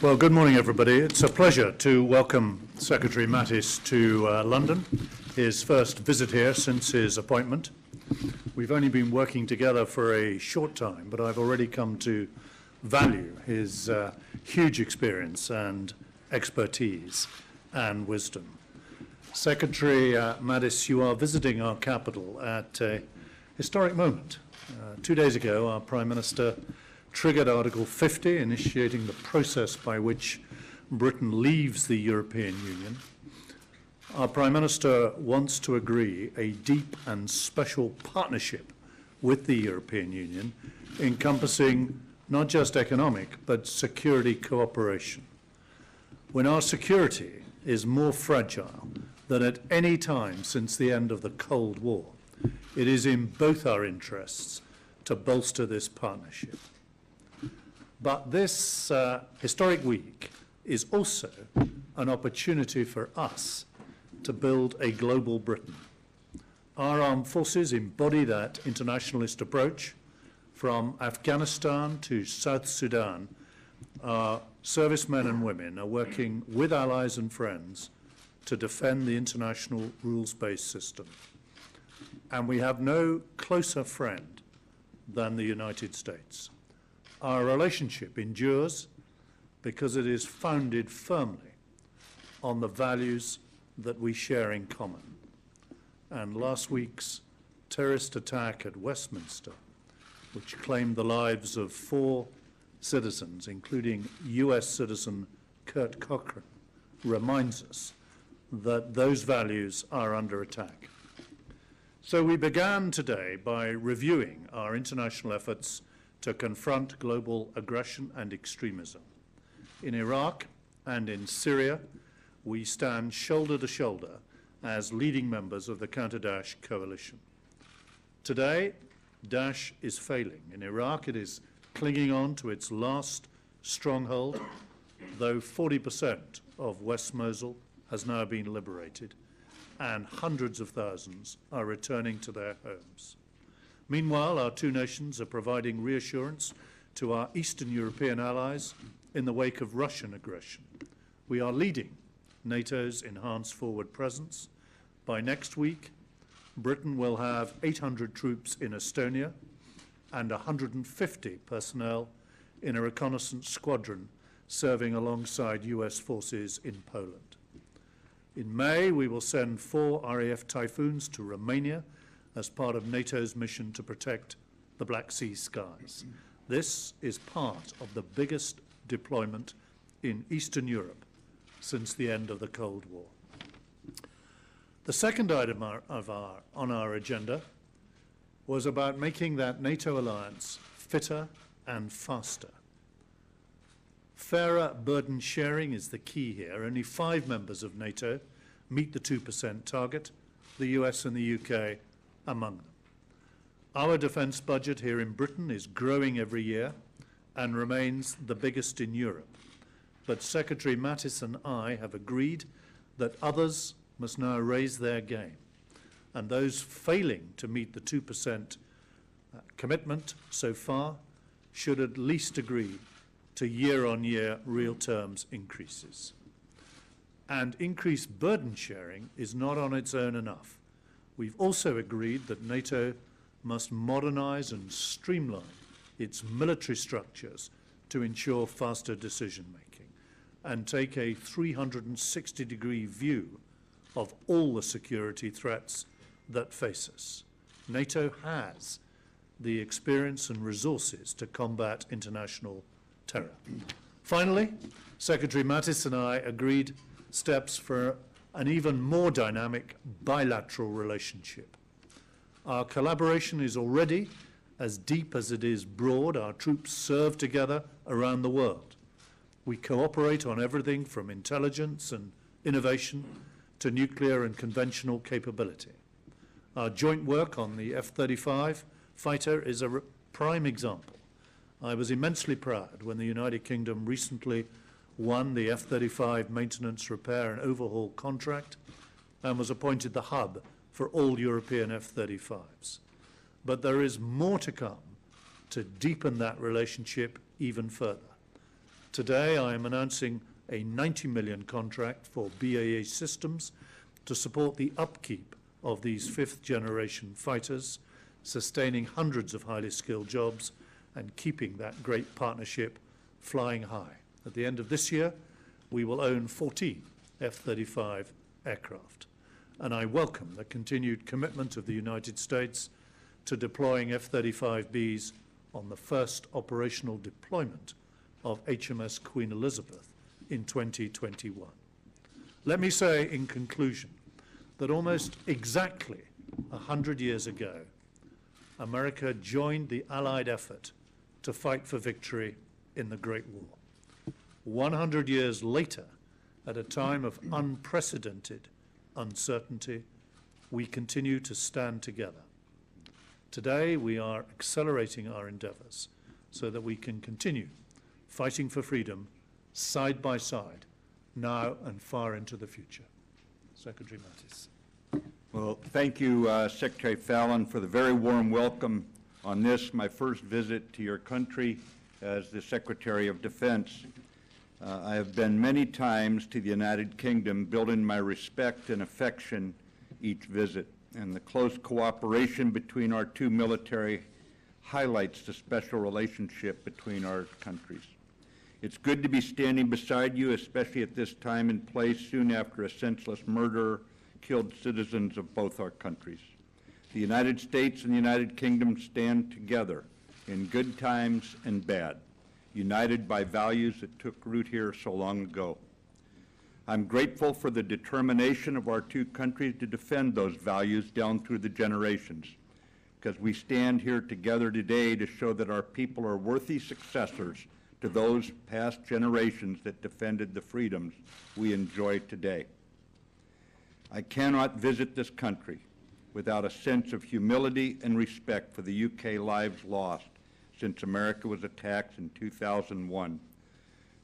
Well, good morning, everybody. It's a pleasure to welcome Secretary Mattis to London, his first visit here since his appointment. We've only been working together for a short time, but I've already come to value his huge experience and expertise and wisdom. Secretary Mattis, you are visiting our capital at a historic moment. 2 days ago, our Prime Minister triggered Article 50, initiating the process by which Britain leaves the European Union. Our Prime Minister wants to agree a deep and special partnership with the European Union, encompassing not just economic, but security cooperation. When our security is more fragile than at any time since the end of the Cold War, it is in both our interests to bolster this partnership. But this historic week is also an opportunity for us to build a global Britain. Our armed forces embody that internationalist approach. From Afghanistan to South Sudan, our servicemen and women are working with allies and friends to defend the international rules-based system. And we have no closer friend than the United States. Our relationship endures because it is founded firmly on the values that we share in common. And last week's terrorist attack at Westminster, which claimed the lives of 4 citizens, including US citizen Kurt Cochran, reminds us that those values are under attack. So we began today by reviewing our international efforts to confront global aggression and extremism. In Iraq and in Syria, we stand shoulder to shoulder as leading members of the Counter-Daesh coalition. Today, Daesh is failing. In Iraq, it is clinging on to its last stronghold, though 40% of West Mosul has now been liberated, and hundreds of thousands are returning to their homes. Meanwhile, our two nations are providing reassurance to our Eastern European allies in the wake of Russian aggression. We are leading NATO's enhanced forward presence. By next week, Britain will have 800 troops in Estonia and 150 personnel in a reconnaissance squadron serving alongside US forces in Poland. In May, we will send 4 RAF Typhoons to Romania as part of NATO's mission to protect the Black Sea skies. This is part of the biggest deployment in Eastern Europe since the end of the Cold War. The second item on our agenda was about making that NATO alliance fitter and faster. Fairer burden sharing is the key here. Only 5 members of NATO meet the 2% target, the US and the UK among them. Our defence budget here in Britain is growing every year and remains the biggest in Europe. But Secretary Mattis and I have agreed that others must now raise their game, and those failing to meet the 2% commitment so far should at least agree to year-on-year real terms increases. And increased burden sharing is not on its own enough. We've also agreed that NATO must modernize and streamline its military structures to ensure faster decision-making and take a 360-degree view of all the security threats that face us. NATO has the experience and resources to combat international terror. Finally, Secretary Mattis and I agreed steps for an even more dynamic bilateral relationship. Our collaboration is already as deep as it is broad. Our troops serve together around the world. We cooperate on everything from intelligence and innovation to nuclear and conventional capability. Our joint work on the F-35 fighter is a prime example. I was immensely proud when the United Kingdom recently won the F-35 maintenance, repair and overhaul contract and was appointed the hub for all European F-35s. But there is more to come to deepen that relationship even further. Today, I am announcing a $90 million contract for BAE Systems to support the upkeep of these fifth-generation fighters, sustaining hundreds of highly skilled jobs and keeping that great partnership flying high. At the end of this year, we will own 14 F-35 aircraft, and I welcome the continued commitment of the United States to deploying F-35Bs on the first operational deployment of HMS Queen Elizabeth in 2021. Let me say in conclusion that almost exactly 100 years ago, America joined the Allied effort to fight for victory in the Great War. 100 years later, at a time of unprecedented uncertainty, we continue to stand together. Today, we are accelerating our endeavors so that we can continue fighting for freedom side by side, now and far into the future. Secretary Mattis. Well, thank you, Secretary Fallon, for the very warm welcome on this, my first visit to your country as the Secretary of Defense. I have been many times to the United Kingdom, building my respect and affection each visit, and the close cooperation between our two military highlights the special relationship between our countries. It's good to be standing beside you, especially at this time and place soon after a senseless murder killed citizens of both our countries. The United States and the United Kingdom stand together in good times and bad, united by values that took root here so long ago. I'm grateful for the determination of our two countries to defend those values down through the generations, because we stand here together today to show that our people are worthy successors to those past generations that defended the freedoms we enjoy today. I cannot visit this country without a sense of humility and respect for the UK lives lost since America was attacked in 2001.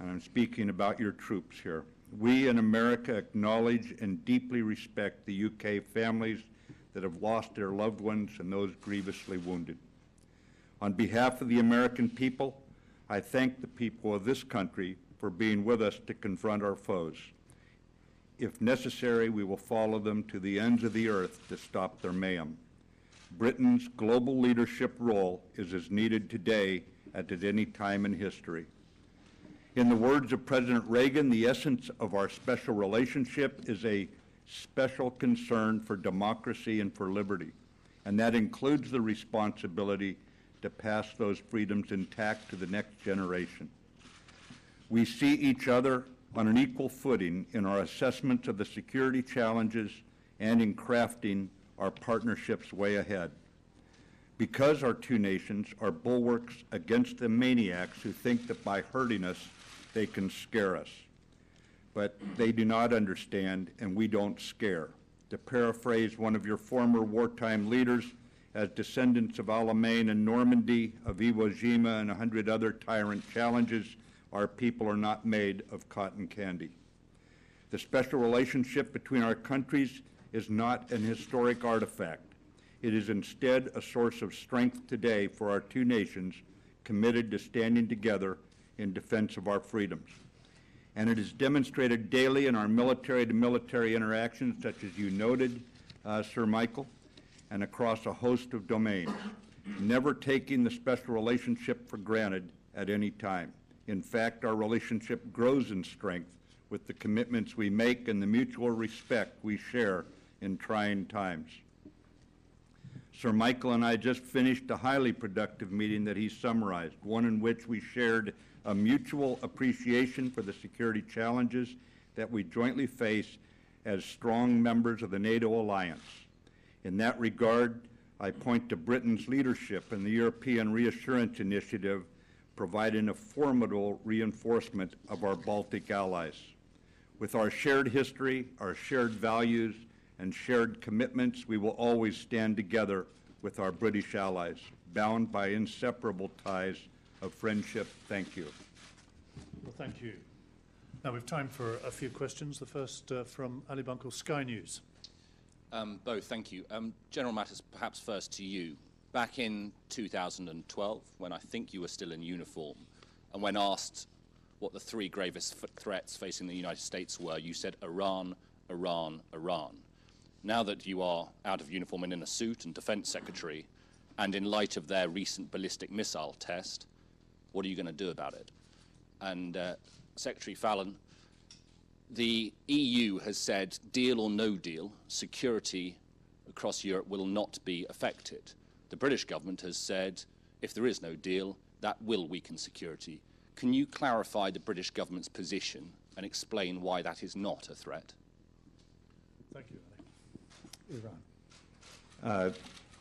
And I'm speaking about your troops here. We in America acknowledge and deeply respect the UK families that have lost their loved ones and those grievously wounded. On behalf of the American people, I thank the people of this country for being with us to confront our foes. If necessary, we will follow them to the ends of the earth to stop their mayhem. Britain's global leadership role is as needed today as at any time in history. In the words of President Reagan, the essence of our special relationship is a special concern for democracy and for liberty, and that includes the responsibility to pass those freedoms intact to the next generation. We see each other on an equal footing in our assessments of the security challenges and in crafting our partnerships way ahead. Because our two nations are bulwarks against the maniacs who think that by hurting us, they can scare us. But they do not understand, and we don't scare. To paraphrase one of your former wartime leaders, as descendants of Alamein and Normandy, of Iwo Jima and 100 other tyrant challenges, our people are not made of cotton candy. The special relationship between our countries is not an historic artifact. It is instead a source of strength today for our two nations committed to standing together in defense of our freedoms. And it is demonstrated daily in our military-to-military interactions, such as you noted, Sir Michael, and across a host of domains, never taking the special relationship for granted at any time. In fact, our relationship grows in strength with the commitments we make and the mutual respect we share in trying times. Sir Michael and I just finished a highly productive meeting that he summarized, one in which we shared a mutual appreciation for the security challenges that we jointly face as strong members of the NATO alliance. In that regard, I point to Britain's leadership in the European Reassurance Initiative, providing a formidable reinforcement of our Baltic allies. With our shared history, our shared values, and shared commitments, we will always stand together with our British allies, bound by inseparable ties of friendship. Thank you. Well, thank you. Now we have time for a few questions. The first from Ali Bunkle, Sky News. Both, thank you. General Mattis, perhaps first to you. Back in 2012, when I think you were still in uniform, and when asked what the three gravest threats facing the United States were. You said Iran, Iran, Iran. Now that you are out of uniform and in a suit and Defense Secretary, and in light of their recent ballistic missile test, what are you going to do about it? And Secretary Fallon, the EU has said, deal or no deal, security across Europe will not be affected. The British government has said, if there is no deal, that will weaken security. Can you clarify the British government's position and explain why that is not a threat? Thank you, Iran.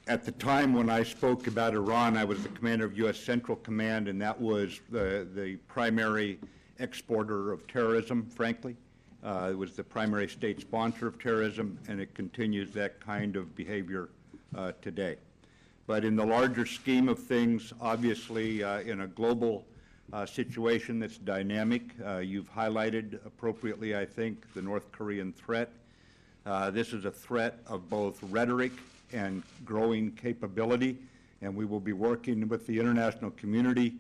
At the time when I spoke about Iran, I was the commander of U.S. Central Command, and that was the primary exporter of terrorism, frankly. It was the primary state sponsor of terrorism, and it continues that kind of behavior today. But in the larger scheme of things, obviously, in a global situation that's dynamic, you've highlighted appropriately, I think, the North Korean threat. This is a threat of both rhetoric and growing capability, and we will be working with the international community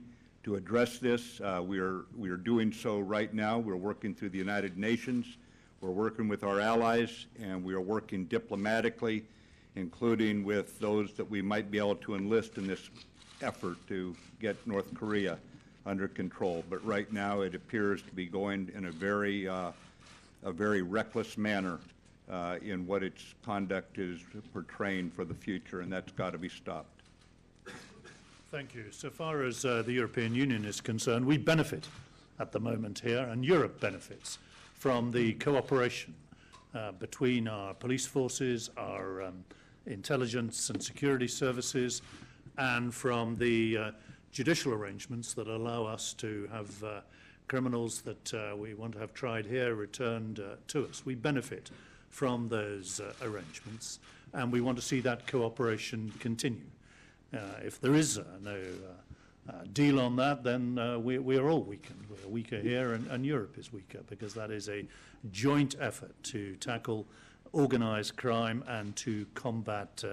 to address this. We are doing so right now. We're working through the United Nations. We're working with our allies, and we are working diplomatically, including with those that we might be able to enlist in this effort to get North Korea under control. But right now it appears to be going in a very reckless manner in what its conduct is portraying for the future, and that's got to be stopped. Thank you. So far as the European Union is concerned, we benefit at the moment here, and Europe benefits from the cooperation between our police forces, our intelligence and security services, and from the judicial arrangements that allow us to have criminals that we want to have tried here returned to us. We benefit from those arrangements, and we want to see that cooperation continue. If there is no deal on that, then we are all weakened. We're weaker here, and Europe is weaker, because that is a joint effort to tackle organized crime and to combat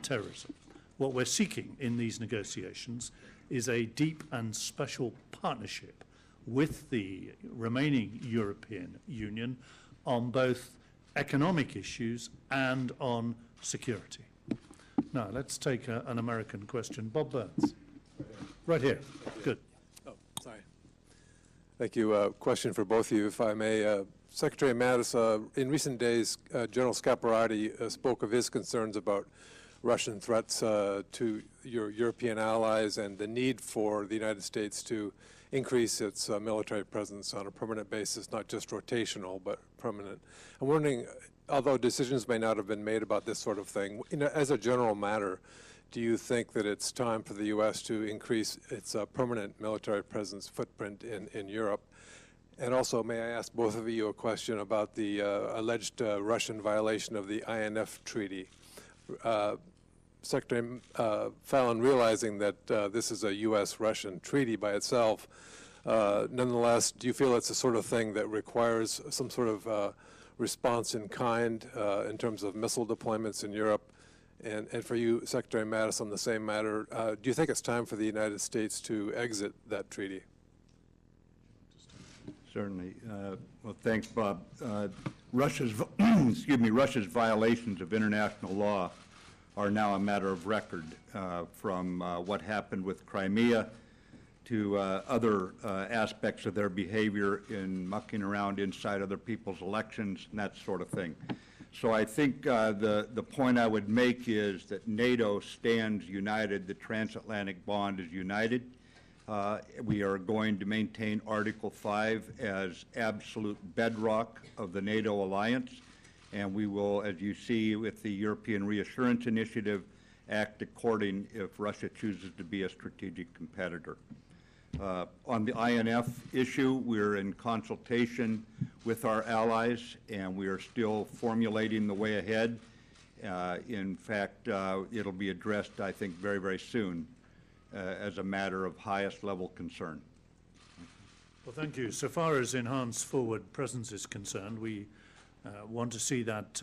terrorism. What we're seeking in these negotiations is a deep and special partnership with the remaining European Union on both economic issues and on security. Now, let's take an American question. Bob Burns. Right here. Good. Oh, sorry. Thank you. Question for both of you, if I may. Secretary Mattis, in recent days, General Scaparrotti spoke of his concerns about Russian threats to your European allies and the need for the United States to increase its military presence on a permanent basis, not just rotational, but permanent. I'm wondering, although decisions may not have been made about this sort of thing, as a general matter, do you think that it's time for the U.S. to increase its permanent military presence footprint in Europe? And also, may I ask both of you a question about the alleged Russian violation of the INF Treaty? Secretary Fallon, realizing that this is a U.S.-Russian treaty by itself, nonetheless, do you feel it's the sort of thing that requires some sort of response in kind in terms of missile deployments in Europe? And for you, Secretary Mattis, on the same matter, do you think it's time for the United States to exit that treaty? Certainly. Well, thanks, Bob. Russia's Russia's violations of international law are now a matter of record, from what happened with Crimea to other aspects of their behavior in mucking around inside other people's elections and that sort of thing. So I think the point I would make is that NATO stands united. The transatlantic bond is united. We are going to maintain Article 5 as absolute bedrock of the NATO alliance, and we will, as you see with the European Reassurance Initiative, act according if Russia chooses to be a strategic competitor. On the INF issue, we're in consultation with our allies, and we are still formulating the way ahead. In fact, it'll be addressed, I think, very, very soon as a matter of highest level concern. Well, thank you. So far as enhanced forward presence is concerned, we want to see that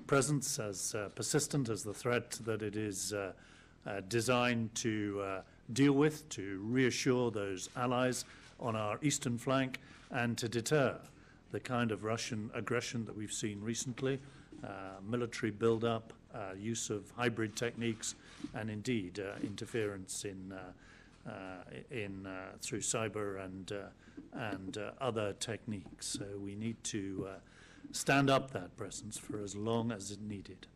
presence as persistent as the threat that it is designed to deal with, to reassure those allies on our eastern flank and to deter the kind of Russian aggression that we've seen recently, military build-up, use of hybrid techniques, and indeed interference through cyber and other techniques. So we need to stand up that presence for as long as it's needed.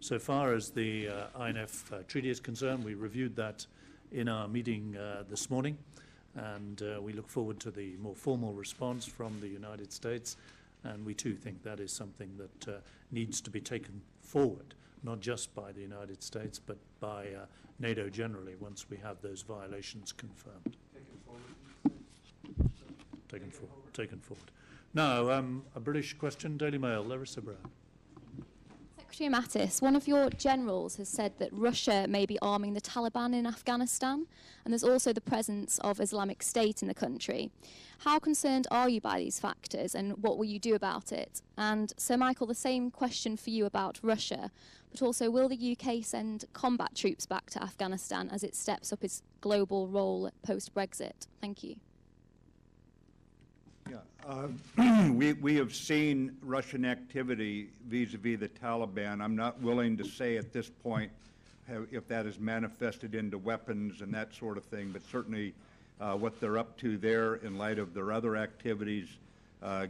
So far as the INF treaty is concerned, we reviewed that in our meeting this morning, and we look forward to the more formal response from the United States, and we too think that is something that needs to be taken forward, not just by the United States, but by NATO generally, once we have those violations confirmed. Taken forward. Now, a British question, Daily Mail, Larissa Brown. Secretary Mattis, one of your generals has said that Russia may be arming the Taliban in Afghanistan, and there's also the presence of Islamic State in the country. How concerned are you by these factors, and what will you do about it? And Sir Michael, the same question for you about Russia, but also will the UK send combat troops back to Afghanistan as it steps up its global role post-Brexit? Thank you. Yeah, we have seen Russian activity vis-a-vis the Taliban. I'm not willing to say at this point if that is manifested into weapons and that sort of thing, but certainly what they're up to there in light of their other activities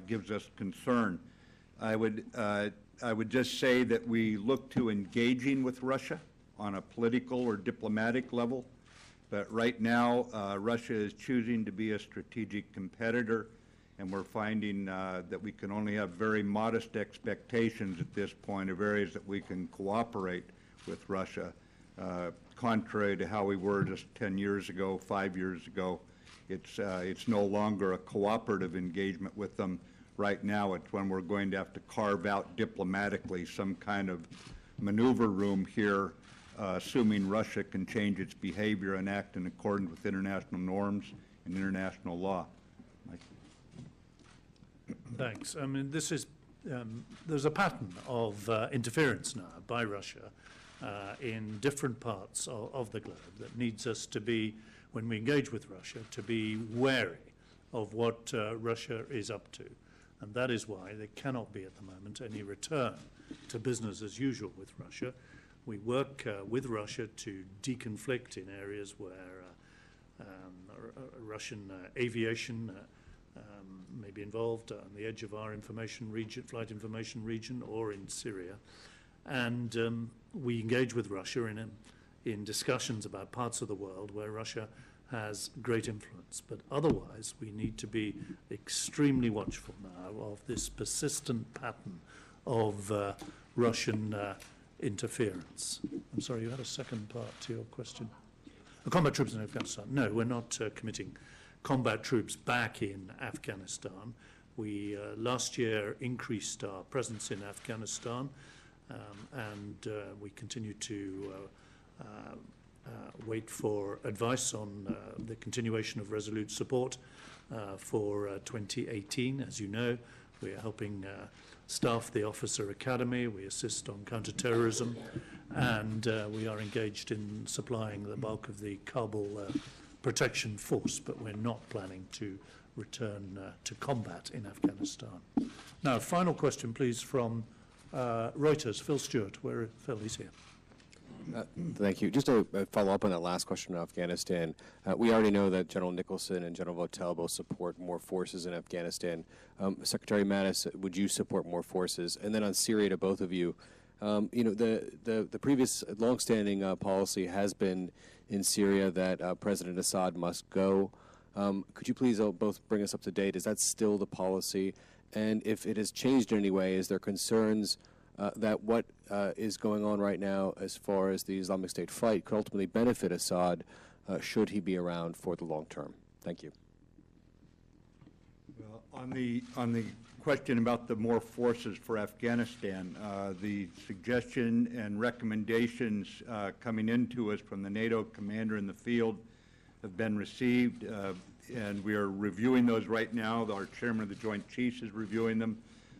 gives us concern. I would just say that we look to engaging with Russia on a political or diplomatic level, but right now Russia is choosing to be a strategic competitor, and we're finding that we can only have very modest expectations at this point of areas that we can cooperate with Russia, contrary to how we were just 10 years ago, 5 years ago. It's no longer a cooperative engagement with them. Right now, it's when we're going to have to carve out diplomatically some kind of maneuver room here, assuming Russia can change its behavior and act in accordance with international norms and international law. Thanks. I mean, this is there's a pattern of interference now by Russia in different parts of the globe that needs us to be, when we engage with Russia, to be wary of what Russia is up to. And that is why there cannot be at the moment any return to business as usual with Russia. We work with Russia to deconflict in areas where Russian aviation may be involved on the edge of our information region, flight information region, or in Syria. And we engage with Russia in discussions about parts of the world where Russia has great influence. But otherwise, we need to be extremely watchful now of this persistent pattern of Russian interference. I'm sorry, you had a second part to your question. Combat troops in Afghanistan. No, we're not committing combat troops back in Afghanistan. We last year increased our presence in Afghanistan, and we continue to wait for advice on the continuation of Resolute support for 2018. As you know, we are helping staff the Officer Academy, we assist on counterterrorism, and we are engaged in supplying the bulk of the Kabul protection force, but we're not planning to return to combat in Afghanistan. Now, final question, please, from Reuters, Phil Stewart. Phil, he's here. Thank you. Just to follow up on that last question on Afghanistan, we already know that General Nicholson and General Votel both support more forces in Afghanistan. Secretary Mattis, would you support more forces? And then on Syria, to both of you, you know, the previous longstanding policy has been in Syria that President Assad must go. Could you please both bring us up to date? Is that still the policy? And if it has changed in any way, is there concerns that what is going on right now as far as the Islamic State fight could ultimately benefit Assad should he be around for the long term? Thank you. Well, on the question about the more forces for Afghanistan, the suggestion and recommendations coming into us from the NATO commander in the field have been received, and we are reviewing those right now. Our chairman of the Joint Chiefs is reviewing them.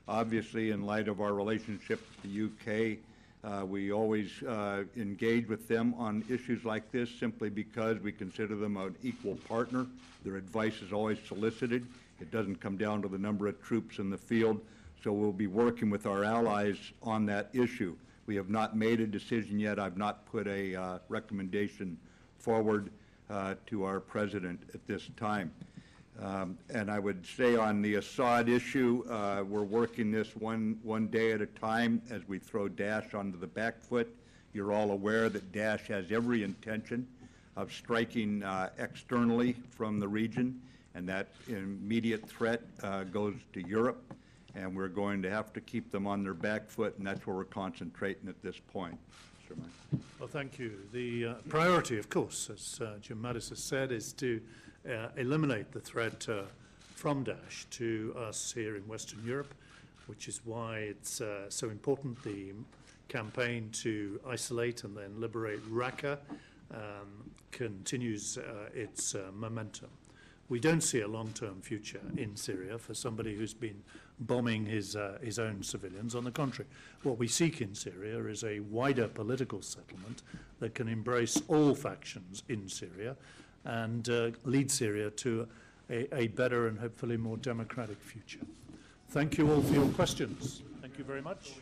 Obviously, in light of our relationship with the UK, We always engage with them on issues like this simply because we consider them an equal partner. Their advice is always solicited. It doesn't come down to the number of troops in the field, so we'll be working with our allies on that issue. We have not made a decision yet. I've not put a recommendation forward to our president at this time. And I would say on the Assad issue, we're working this one day at a time as we throw Daesh onto the back foot. You're all aware that Daesh has every intention of striking externally from the region, and that immediate threat goes to Europe, and we're going to have to keep them on their back foot, and that's where we're concentrating at this point. Sir Michael. Well, thank you. The priority, of course, as Jim Mattis has said, is to eliminate the threat from Daesh to us here in Western Europe, which is why it's so important. The campaign to isolate and then liberate Raqqa continues its momentum. We don't see a long-term future in Syria for somebody who's been bombing his own civilians. On the contrary, what we seek in Syria is a wider political settlement that can embrace all factions in Syria and lead Syria to a better and hopefully more democratic future. Thank you all for your questions. Thank you very much.